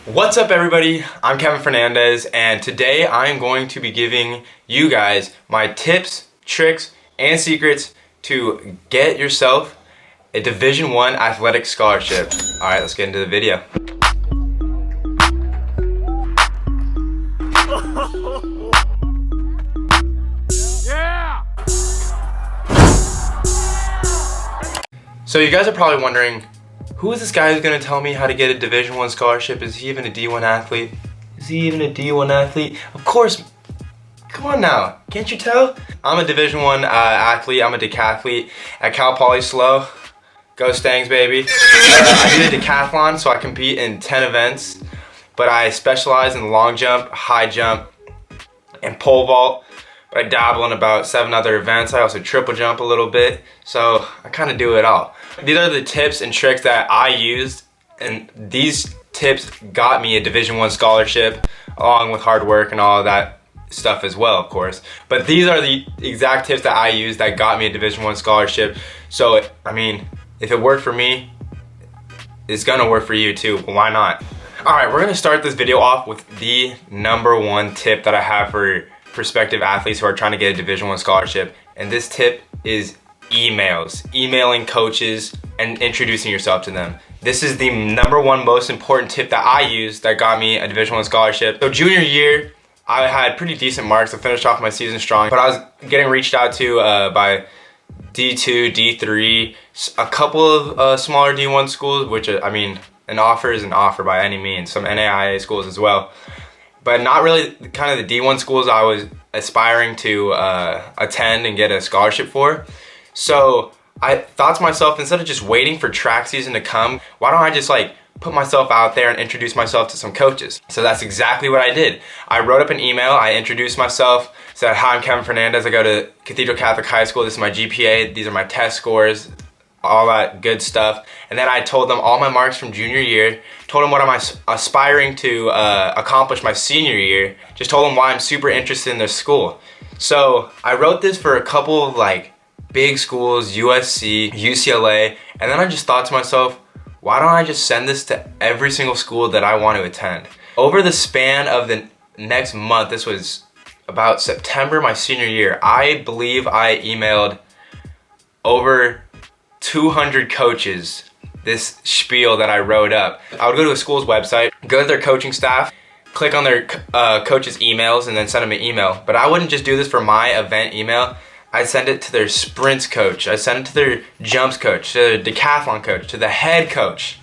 What's up everybody, I'm Kevin Fernandez and today I'm going to be giving you guys my tips, tricks, and secrets to get yourself a Division I athletic scholarship. Alright, let's get into the video. Yeah! So you guys are probably wondering, who is this guy who's gonna tell me how to get a Division I scholarship? Is he even a D1 athlete? Is he even a D1 athlete? Of course, come on now, can't you tell? I'm a Division I athlete, I'm a decathlete at Cal Poly SLO. Go Stangs Baby. I do a decathlon, so I compete in 10 events, but I specialize in long jump, high jump, and pole vault. But I dabble in about 7 other events. I also triple jump a little bit, so I kind of do it all. These are the tips and tricks that I used, and these tips got me a Division I scholarship, along with hard work and all of that stuff as well, of course. But these are the exact tips that I used that got me a Division I scholarship. So, I mean, if it worked for me, it's gonna work for you too. Why not? Alright, we're gonna start this video off with the #1 tip that I have for prospective athletes who are trying to get a Division I scholarship. And this tip is emails. Emailing coaches and introducing yourself to them. This is the #1 most important tip that I used that got me a Division I scholarship. So junior year, I had pretty decent marks. I finished off my season strong, but I was getting reached out to by D2, D3, a couple of smaller D1 schools, which I mean, an offer is an offer by any means, some NAIA schools as well. But not really kind of the D1 schools I was aspiring to attend and get a scholarship for. So I thought to myself, instead of just waiting for track season to come, why don't I just like put myself out there and introduce myself to some coaches? So that's exactly what I did. I wrote up an email, I introduced myself, said, hi, I'm Kevin Fernandez, I go to Cathedral Catholic High School, this is my GPA, these are my test scores, all that good stuff. And then I told them all my marks from junior year, told them what I'm aspiring to accomplish my senior year, just told them why I'm super interested in this school. So I wrote this for a couple of like big schools, USC, UCLA, and then I just thought to myself, why don't I just send this to every single school that I want to attend? Over the span of the next month, this was about September, my senior year, I believe I emailed over 200 coaches this spiel that I wrote up. I would go to a school's website, go to their coaching staff, click on their coaches' emails, and then send them an email. But I wouldn't just do this for my event email. I'd send it to their sprints coach, I'd send it to their jumps coach, to their decathlon coach, to the head coach.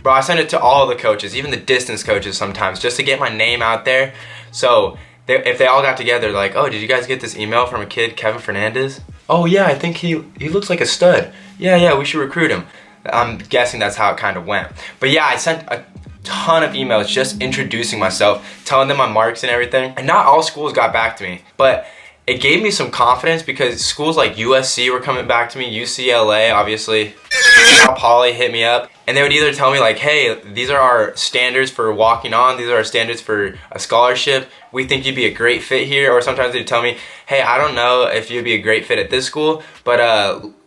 Bro, I send it to all the coaches, even the distance coaches sometimes, just to get my name out there. So if they all got together, like, oh, did you guys get this email from a kid, Kevin Fernandez? Oh yeah, I think he looks like a stud. Yeah, we should recruit him. I'm guessing that's how it kind of went. But yeah, I sent a ton of emails just introducing myself, telling them my marks and everything. And not all schools got back to me, but it gave me some confidence because schools like USC were coming back to me, UCLA, obviously. Cal Poly hit me up, and they would either tell me like, hey, these are our standards for walking on, these are our standards for a scholarship, we think you'd be a great fit here. Or sometimes they'd tell me, hey, I don't know if you'd be a great fit at this school, but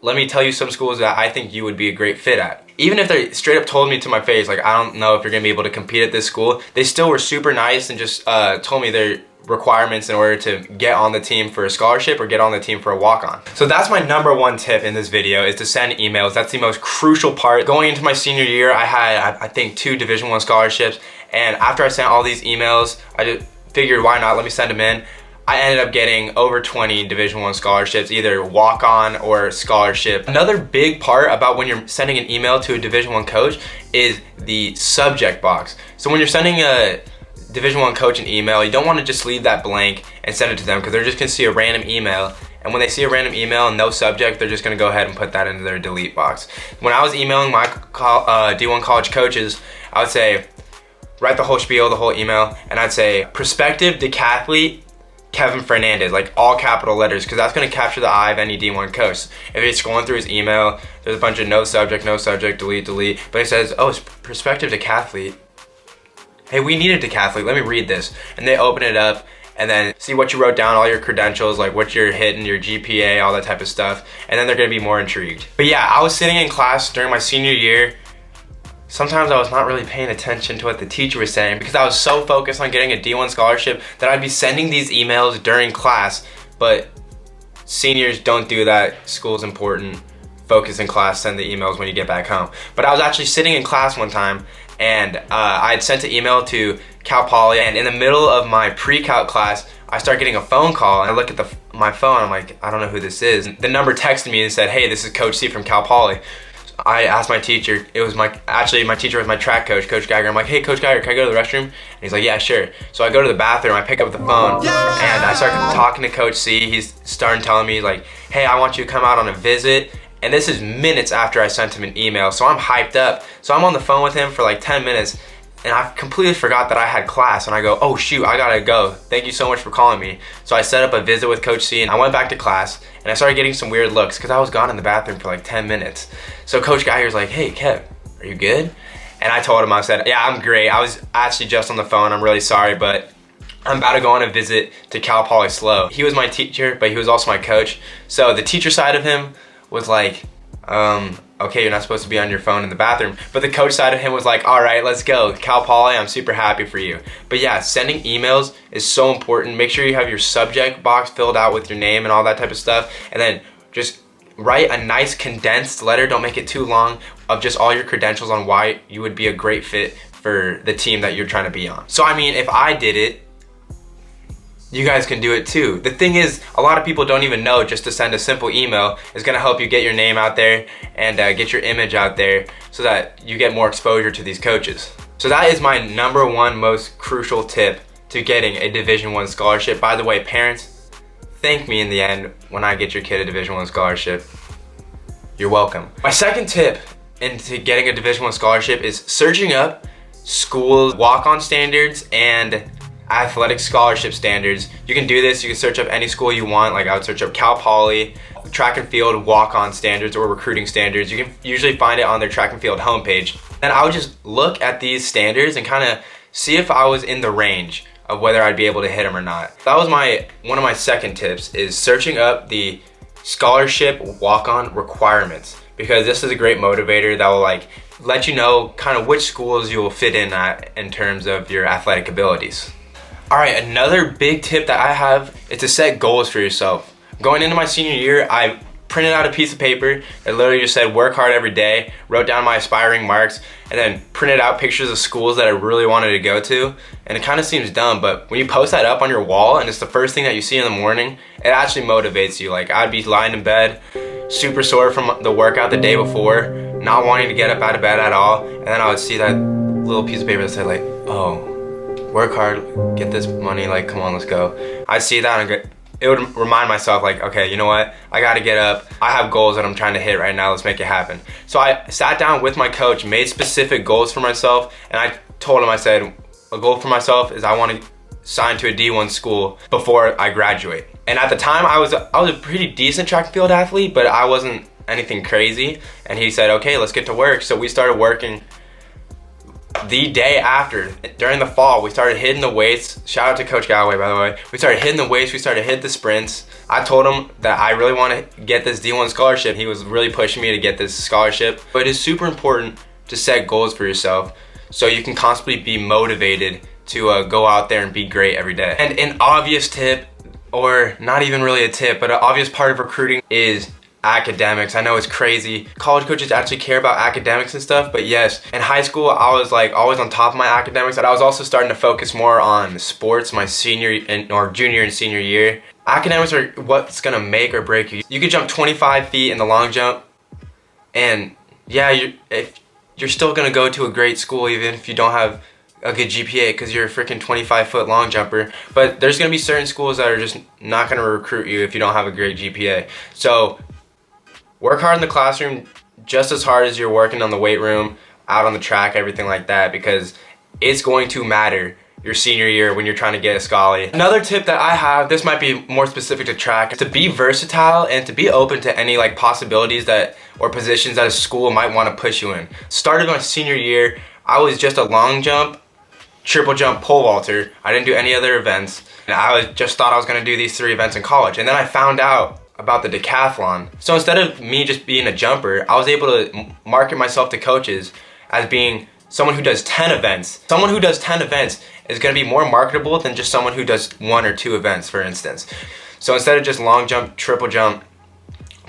let me tell you some schools that I think you would be a great fit at. Even if they straight up told me to my face, like, I don't know if you're gonna be able to compete at this school, they still were super nice and just told me their requirements in order to get on the team for a scholarship or get on the team for a walk-on. So that's my #1 tip in this video, is to send emails. That's the most crucial part. Going into my senior year, I had, I think, 2 Division I scholarships, and after I sent all these emails, I just figured, why not, let me send them in. I ended up getting over 20 Division I scholarships, either walk-on or scholarship. Another big part about when you're sending an email to a Division I coach is the subject box. So when you're sending a Division I coach an email, you don't want to just leave that blank and send it to them, because they're just going to see a random email, and when they see a random email and no subject, they're just going to go ahead and put that into their delete box. When I was emailing my D1 college coaches, I would say, write the whole spiel, the whole email, and I'd say, prospective decathlete Kevin Fernandez, like all capital letters, because that's going to capture the eye of any D1 coach. If he's scrolling through his email, there's a bunch of no subject, delete, but it says, oh, it's prospective decathlete. Hey, we need a decathlete, let me read this. And they open it up and then see what you wrote down, all your credentials, like what you're hitting, your GPA, all that type of stuff. And then they're gonna be more intrigued. But yeah, I was sitting in class during my senior year sometimes I was not really paying attention to what the teacher was saying because I was so focused on getting a D1 scholarship that I'd be sending these emails during class. But seniors, don't do that. School's important. Focus in class, send the emails when you get back home. But I was actually sitting in class one time and I had sent an email to Cal Poly, and in the middle of my pre-calc class, I start getting a phone call, and I look at my phone, I'm like, I don't know who this is. The number texted me and said, hey, this is Coach C from Cal Poly. I asked my teacher, actually my teacher was my track coach, Coach Geiger. I'm like, hey, Coach Geiger, can I go to the restroom? And he's like, yeah, sure. So I go to the bathroom, I pick up the phone, and I start talking to Coach C. He's starting telling me like, hey, I want you to come out on a visit. And this is minutes after I sent him an email, so I'm hyped up. So I'm on the phone with him for like 10 minutes, and I completely forgot that I had class, and I go, oh shoot, I gotta go. Thank you so much for calling me. So I set up a visit with Coach C, and I went back to class, and I started getting some weird looks because I was gone in the bathroom for like 10 minutes. So Coach Geiger's like, hey Kev, are you good? And I told him, I said, yeah, I'm great. I was actually just on the phone, I'm really sorry, but I'm about to go on a visit to Cal Poly SLO. He was my teacher, but he was also my coach. So the teacher side of him was like, okay, you're not supposed to be on your phone in the bathroom. But the coach side of him was like, all right, let's go. Cal Poly, I'm super happy for you. But yeah, sending emails is so important. Make sure you have your subject box filled out with your name and all that type of stuff. And then just write a nice condensed letter, don't make it too long, of just all your credentials on why you would be a great fit for the team that you're trying to be on. So I mean, if I did it, you guys can do it too. The thing is, a lot of people don't even know just to send a simple email is gonna help you get your name out there and get your image out there so that you get more exposure to these coaches. So that is my #1 most crucial tip to getting a Division I scholarship. By the way, parents, thank me in the end when I get your kid a Division I scholarship. You're welcome. My second tip into getting a Division I scholarship is searching up schools' walk-on standards and athletic scholarship standards. You can do this, you can search up any school you want. Like I would search up Cal Poly, track and field walk-on standards or recruiting standards. You can usually find it on their track and field homepage. And I would just look at these standards and kind of see if I was in the range of whether I'd be able to hit them or not. That was one of my second tips, is searching up the scholarship walk-on requirements, because this is a great motivator that will like let you know kind of which schools you will fit in at in terms of your athletic abilities. All right, another big tip that I have is to set goals for yourself. Going into my senior year, I printed out a piece of paper that literally just said work hard every day, wrote down my aspiring marks, and then printed out pictures of schools that I really wanted to go to. And it kind of seems dumb, but when you post that up on your wall and it's the first thing that you see in the morning, it actually motivates you. Like I'd be lying in bed, super sore from the workout the day before, not wanting to get up out of bed at all, and then I would see that little piece of paper that said like, oh, work hard, get this money, like come on, let's go. I'd see that and it would remind myself like, okay, you know what? I gotta get up. I have goals that I'm trying to hit right now. Let's make it happen. So I sat down with my coach, made specific goals for myself, and I told him, I said, a goal for myself is I want to sign to a D1 school before I graduate. And at the time, I was a pretty decent track and field athlete, but I wasn't anything crazy. And he said, okay, let's get to work. So we started working the day after. During the fall, we started hitting the weights. Shout out to Coach Galloway, by the way. We started hitting the weights, we started hitting the sprints. I told him that I really want to get this D1 scholarship. He was really pushing me to get this scholarship. But it is super important to set goals for yourself so you can constantly be motivated to go out there and be great every day. And an obvious tip, or not even really a tip, but an obvious part of recruiting is academics. I know it's crazy. College coaches actually care about academics and stuff, but yes, in high school, I was like always on top of my academics, and I was also starting to focus more on sports my junior and senior year. Academics are what's gonna make or break you. You could jump 25 feet in the long jump, and yeah, you're still gonna go to a great school even if you don't have a good GPA because you're a freaking 25-foot long jumper. But there's gonna be certain schools that are just not gonna recruit you if you don't have a great GPA. So work hard in the classroom just as hard as you're working on the weight room, out on the track, everything like that, because it's going to matter your senior year when you're trying to get a scholarly. Another tip that I have, this might be more specific to track, is to be versatile and to be open to any like possibilities that or positions that a school might want to push you in. Started my senior year, I was just a long jump, triple jump, pole vaulter. I didn't do any other events, and I just thought I was gonna do these 3 events in college. And then I found out about the decathlon. So instead of me just being a jumper, I was able to market myself to coaches as being someone who does 10 events. Someone who does 10 events is going to be more marketable than just someone who does 1 or 2 events, for instance. So instead of just long jump, triple jump,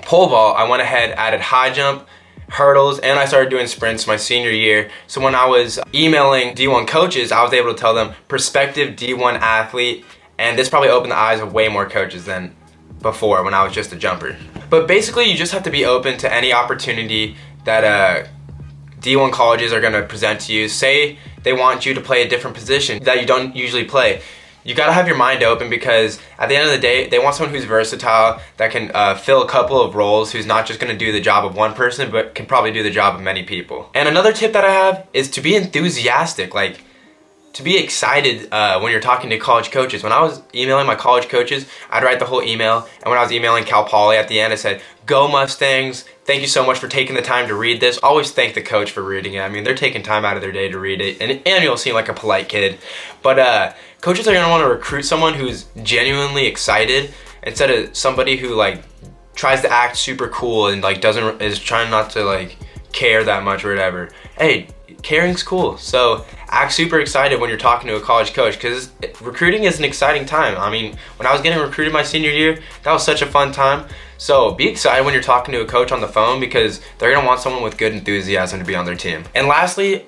pole vault, I went ahead, added high jump, hurdles, and I started doing sprints my senior year. So when I was emailing D1 coaches, I was able to tell them prospective D1 athlete, and this probably opened the eyes of way more coaches than before when I was just a jumper. But basically, you just have to be open to any opportunity that D1 colleges are gonna present to you. Say they want you to play a different position that you don't usually play. You gotta have your mind open, because at the end of the day, they want someone who's versatile, that can fill a couple of roles, who's not just gonna do the job of one person, but can probably do the job of many people. And another tip that I have is to be enthusiastic, like to be excited when you're talking to college coaches. When I was emailing my college coaches, I'd write the whole email, and when I was emailing Cal Poly at the end, I said, "Go Mustangs, thank you so much for taking the time to read this." Always thank the coach for reading it. I mean, they're taking time out of their day to read it, and you'll seem like a polite kid. But coaches are gonna wanna recruit someone who's genuinely excited, instead of somebody who like tries to act super cool and like is trying not to like care that much or whatever. Hey, caring's cool. So act super excited when you're talking to a college coach, because recruiting is an exciting time. I mean, when I was getting recruited my senior year, that was such a fun time. So be excited when you're talking to a coach on the phone, because they're gonna want someone with good enthusiasm to be on their team. And lastly,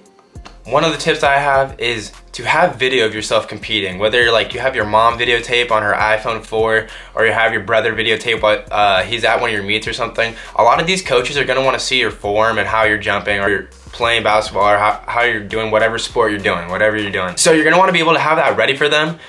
one of the tips that I have is to have video of yourself competing. Whether you're like, you have your mom videotape on her iPhone 4, or you have your brother videotape while he's at one of your meets or something. A lot of these coaches are gonna wanna see your form and how you're jumping, or you're playing basketball, or how you're doing whatever sport you're doing, whatever you're doing. So you're gonna wanna be able to have that ready for them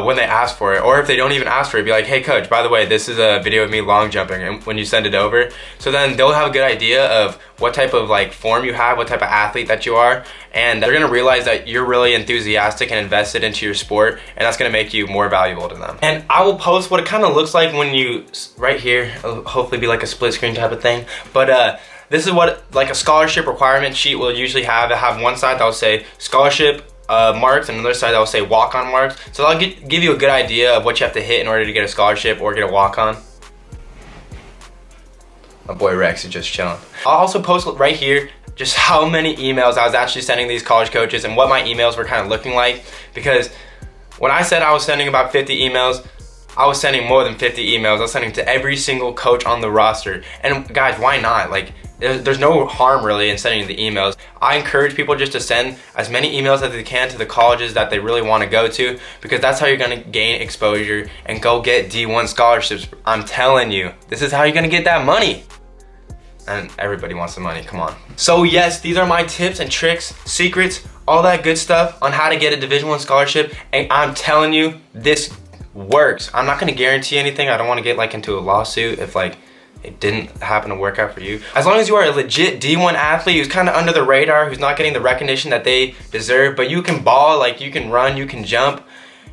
when they ask for it, or if they don't even ask for it, be like, "Hey coach, by the way, this is a video of me long jumping," and when you send it over, so then they'll have a good idea of what type of like form you have, what type of athlete that you are, and they're gonna realize that you're really enthusiastic and invested into your sport, and that's gonna make you more valuable to them. And I will post what it kind of looks like when you, right here, it'll hopefully be like a split screen type of thing, but this is what like a scholarship requirement sheet will usually have. It'll have one side that will say scholarship marks, and another side that will say walk-on marks. So that'll give you a good idea of what you have to hit in order to get a scholarship or get a walk-on. My boy Rex is just chilling. I'll also post right here just how many emails I was actually sending these college coaches and what my emails were kind of looking like, because when I said I was sending about 50 emails, I was sending more than 50 emails. I was sending to every single coach on the roster. And guys, why not? Like, there's no harm really in sending the emails. I encourage people just to send as many emails as they can to the colleges that they really want to go to, because that's how you're going to gain exposure and go get D1 scholarships. I'm telling you, this is how you're going to get that money. And everybody wants the money, come on. So yes, these are my tips and tricks, secrets, all that good stuff on how to get a Division I scholarship. And I'm telling you, this works. I'm not going to guarantee anything. I don't want to get like into a lawsuit if like it didn't happen to work out for you. As long as you are a legit D1 athlete who's kind of under the radar, who's not getting the recognition that they deserve, but you can ball, like you can run, you can jump,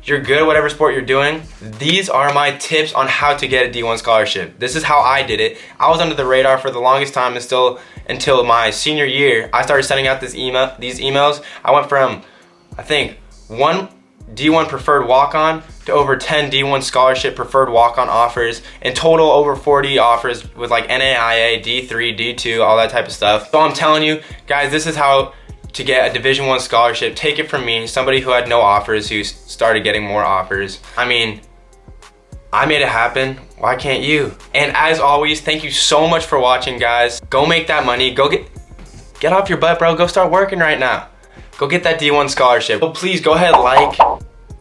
you're good at whatever sport you're doing, these are my tips on how to get a D1 scholarship. This is how I did it. I was under the radar for the longest time, and still until my senior year, I started sending out these emails. I went from, I think, 1 D1 preferred walk-on to over 10 D1 scholarship preferred walk-on offers. In total, over 40 offers with like NAIA, D3, D2, all that type of stuff. So I'm telling you, guys, this is how to get a Division I scholarship. Take it from me, somebody who had no offers, who started getting more offers. I mean, I made it happen. Why can't you? And as always, thank you so much for watching, guys. Go make that money. Go get off your butt, bro. Go start working right now. Go get that D1 scholarship. So please go ahead, like,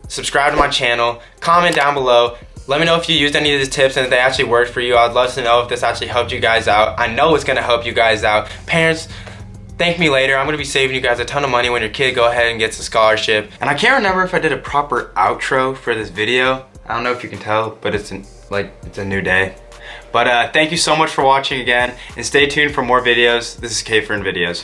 subscribe to my channel, comment down below. Let me know if you used any of these tips and if they actually worked for you. I'd love to know if this actually helped you guys out. I know it's gonna help you guys out. Parents, thank me later. I'm gonna be saving you guys a ton of money when your kid go ahead and gets a scholarship. And I can't remember if I did a proper outro for this video. I don't know if you can tell, but it's a new day. But thank you so much for watching again, and stay tuned for more videos. This is Kevin Videos.